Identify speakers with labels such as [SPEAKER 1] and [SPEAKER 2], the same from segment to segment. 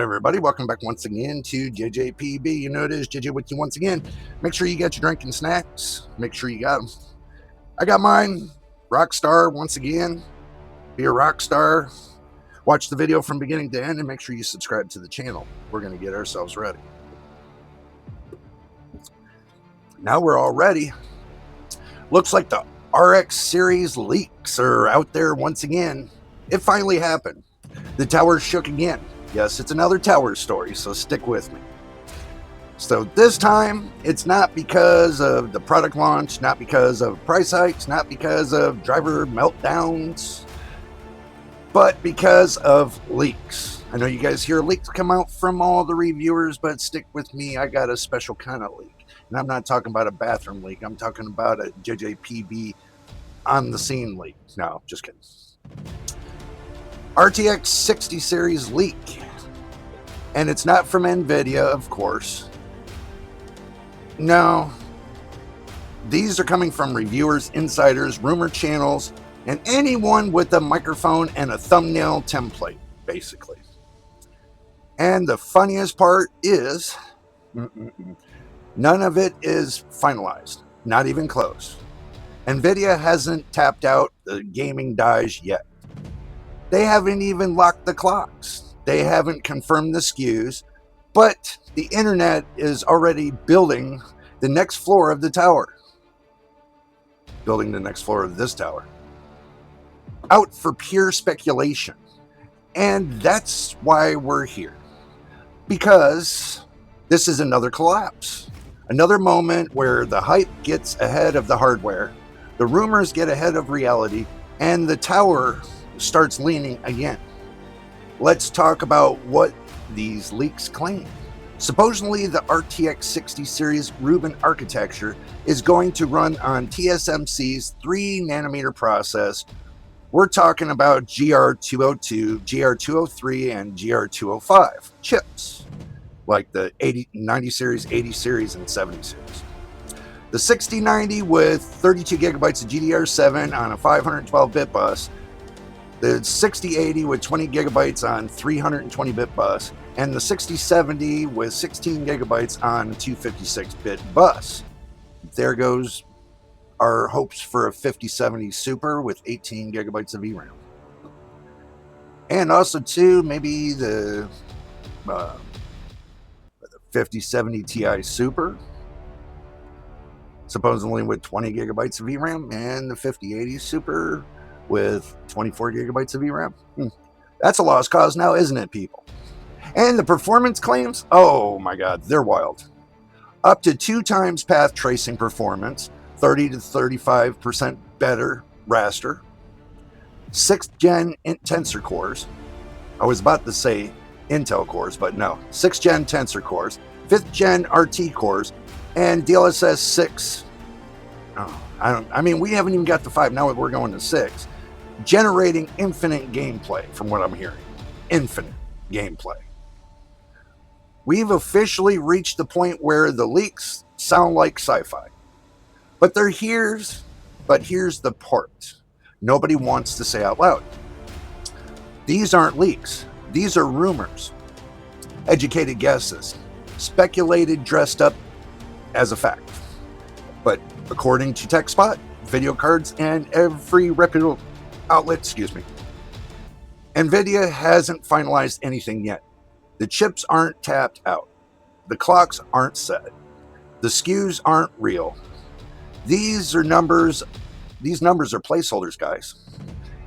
[SPEAKER 1] everybody, welcome back once again to JJPB. You know it is JJ with you once again. Make sure you got your drink and snacks. Make sure you got them. I got mine. Rockstar once again. Be a rock star. Watch the video from beginning to end and make sure you subscribe to the channel. We're going to get ourselves ready. Now we're all ready. Looks like the RX series leaks are out there once again. It finally happened. The tower shook again. Yes, it's another tower story, so stick with me. So this time, it's not because of the product launch, not because of price hikes, not because of driver meltdowns, but because of leaks. I know you guys hear leaks come out from all the reviewers, but stick with me. I got a special kind of leak. And I'm not talking about a bathroom leak. I'm talking about a JJPB on the scene leak. No, just kidding. RTX 60 series leak. And it's not from Nvidia, of course. No. These are coming from reviewers, insiders, rumor channels, and anyone with a microphone and a thumbnail template, basically. And the funniest part is, none of it is finalized, not even close. Nvidia hasn't tapped out the gaming dies yet. They haven't even locked the clocks. They haven't confirmed the SKUs, but the internet is already building the next floor of the tower. Building the next floor of this tower. Out for pure speculation. And that's why we're here. Because this is another collapse. Another moment where the hype gets ahead of the hardware, the rumors get ahead of reality, and the tower starts leaning again. Let's talk about what these leaks claim. Supposedly, the RTX 60 series Rubin architecture is going to run on TSMC's 3nm process. We're talking about GR202, GR203, and GR205 chips, like the 90 series, 80 series, and 70 series. The 6090 with 32 gigabytes of GDR7 on a 512-bit bus, the 6080 with 20 gigabytes on 320-bit bus, and the 6070 with 16 gigabytes on a 256-bit bus. There goes our hopes for a 5070 Super with 18 gigabytes of VRAM. And also, too, maybe the 5070 Ti Super, supposedly with 20 gigabytes of VRAM, and the 5080 Super with 24 gigabytes of VRAM. That's a lost cause now, isn't it, people? And the performance claims, oh my god, they're wild. Up to 2 times path tracing performance, 30 to 35% better raster, 6th gen tensor cores. I was about to say Intel cores, but no, 6th gen tensor cores, 5th gen RT cores, and DLSS 6. I mean, we haven't even got to 5, now we're going to 6. Generating infinite gameplay, from what I'm hearing. Infinite gameplay. We've officially reached the point where the leaks sound like sci-fi. But here's the part nobody wants to say out loud. These aren't leaks. These are rumors. Educated guesses. Speculated, dressed up as a fact. But according to TechSpot, video cards, and every reputable outlet, Nvidia hasn't finalized anything yet. The chips aren't tapped out. The clocks aren't set. The SKUs aren't real. These numbers are placeholders, guys.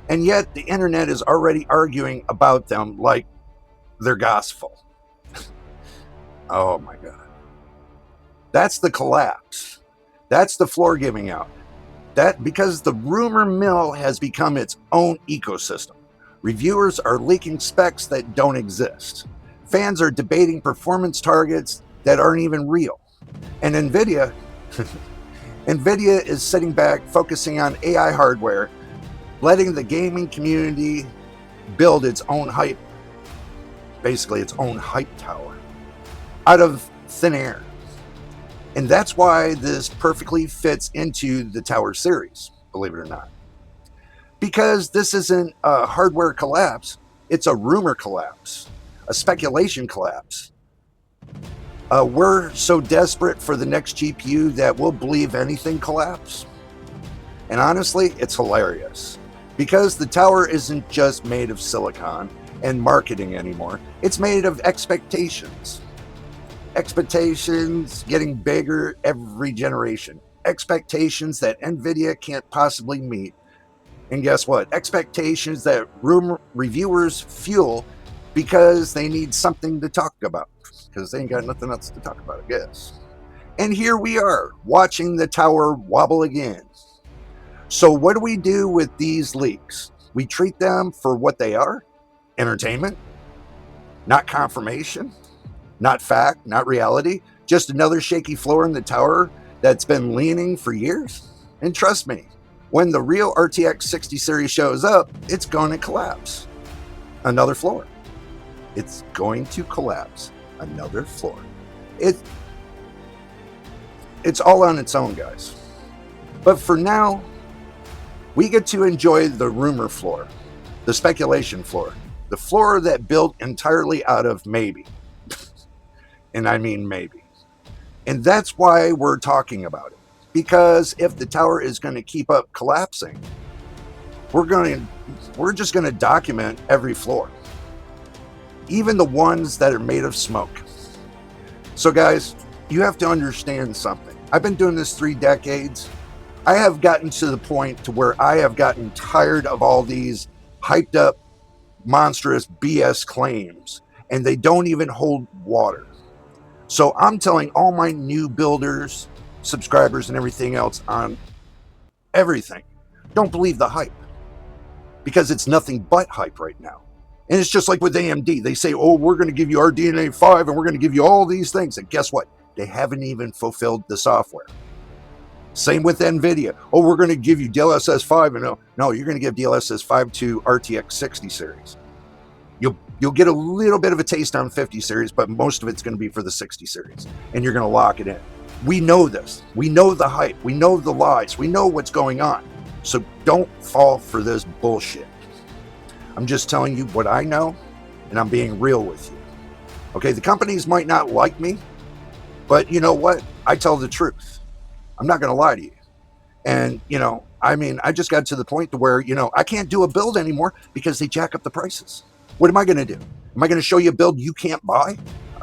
[SPEAKER 1] And yet the internet is already arguing about them like they're gospel. Oh my god. That's the collapse. That's the floor giving out. That because the rumor mill has become its own ecosystem. Reviewers are leaking specs that don't exist. Fans are debating performance targets that aren't even real. And Nvidia is sitting back, focusing on AI hardware, letting the gaming community build its own hype, basically its own hype tower, out of thin air. And that's why this perfectly fits into the Tower series, believe it or not. Because this isn't a hardware collapse, it's a rumor collapse. a speculation collapse. We're so desperate for the next GPU that we'll believe anything collapse. And honestly, it's hilarious because the tower isn't just made of silicon and marketing anymore. It's made of expectations. Expectations getting bigger every generation. Expectations that Nvidia can't possibly meet. And guess what? Expectations that reviewers fuel because they need something to talk about, because they ain't got nothing else to talk about, I guess. And here we are, watching the tower wobble again. So what do we do with these leaks? We treat them for what they are: entertainment, not confirmation, not fact, not reality, just another shaky floor in the tower that's been leaning for years. And trust me, when the real RTX 60 series shows up, it's going to collapse. Another floor. It's going to collapse. Another floor. It's all on its own, guys. But for now, we get to enjoy the rumor floor, the speculation floor, the floor that built entirely out of maybe. And I mean maybe. And that's why we're talking about it. Because if the tower is going to keep up collapsing, we're just going to document every floor, even the ones that are made of smoke. So guys, you have to understand something. I've been doing this 3 decades. I have gotten to the point to where I have gotten tired of all these hyped up, monstrous BS claims, and they don't even hold water. So I'm telling all my new builders, subscribers, and everything else on everything, don't believe the hype, because it's nothing but hype right now. And it's just like with AMD. They say, oh, we're going to give you RDNA 5 and we're going to give you all these things. And guess what? They haven't even fulfilled the software. Same with Nvidia. Oh, we're going to give you DLSS 5. And no, you're going to give DLSS 5 to RTX 60 series. You'll get a little bit of a taste on 50 series, but most of it's going to be for the 60 series. And you're going to lock it in. We know this. We know the hype. We know the lies. We know what's going on. So don't fall for this bullshit. I'm just telling you what I know, and I'm being real with you. Okay, the companies might not like me, but you know what? I tell the truth. I'm not going to lie to you. And, I just got to the point to where, I can't do a build anymore because they jack up the prices. What am I going to do? Am I going to show you a build you can't buy?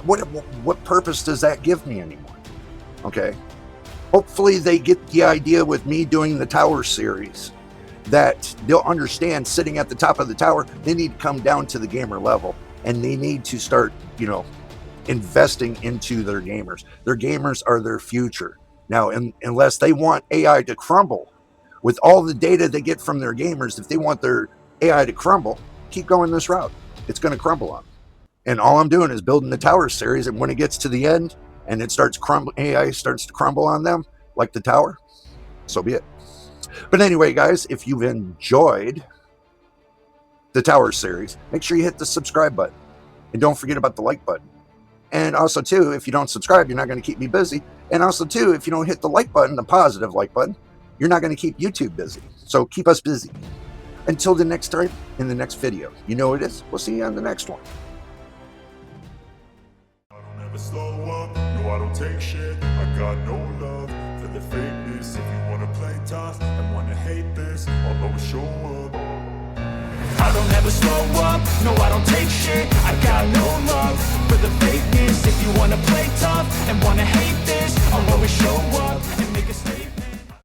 [SPEAKER 1] What purpose does that give me anymore? Okay. Hopefully they get the idea with me doing the tower series, that they'll understand sitting at the top of the tower, they need to come down to the gamer level, and they need to start, investing into their gamers. Their gamers are their future. Now, unless they want AI to crumble, with all the data they get from their gamers, if they want their AI to crumble, keep going this route. It's going to crumble on them. And all I'm doing is building the tower series, and when it gets to the end and it starts crumbling, AI starts to crumble on them, like the tower, so be it. But anyway, guys, if you've enjoyed the tower series, make sure you hit the subscribe button. And don't forget about the like button. And also, too, if you don't subscribe, you're not going to keep me busy. And also, too, if you don't hit the like button, the positive like button, you're not going to keep YouTube busy. So keep us busy. Until the next time, in the next video. You know what it is. We'll see you on the next one.
[SPEAKER 2] I don't ever slow up, no I don't take shit. I got no love for the fakeness. If you wanna play tough and wanna hate this, I'll always show up. I don't ever slow up, no I don't take shit.